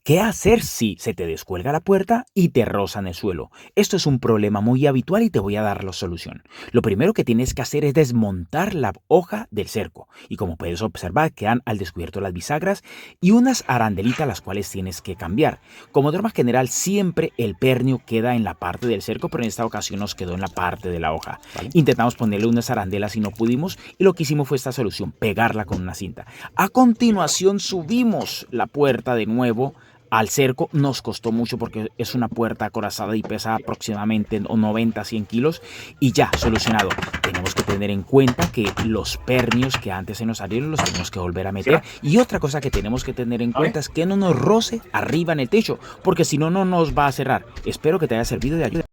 ¿Qué hacer si se te descuelga la puerta y te roza en el suelo? Esto es un problema muy habitual y te voy a dar la solución. Lo primero que tienes que hacer es desmontar la hoja del cerco. Y como puedes observar, quedan al descubierto las bisagras y unas arandelitas las cuales tienes que cambiar. Como norma general, siempre el pernio queda en la parte del cerco, pero en esta ocasión nos quedó en la parte de la hoja. ¿Vale? Intentamos ponerle unas arandelas y no pudimos, y lo que hicimos fue esta solución, pegarla con una cinta. A continuación subimos la puerta de nuevo al cerco. Nos costó mucho porque es una puerta acorazada y pesa aproximadamente 90-100 kilos, y ya, solucionado. Tenemos que tener en cuenta que los pernios que antes se nos salieron los tenemos que volver a meter, y otra cosa que tenemos que tener en cuenta es que no nos roce arriba en el techo, porque si no, no nos va a cerrar. Espero que te haya servido de ayuda.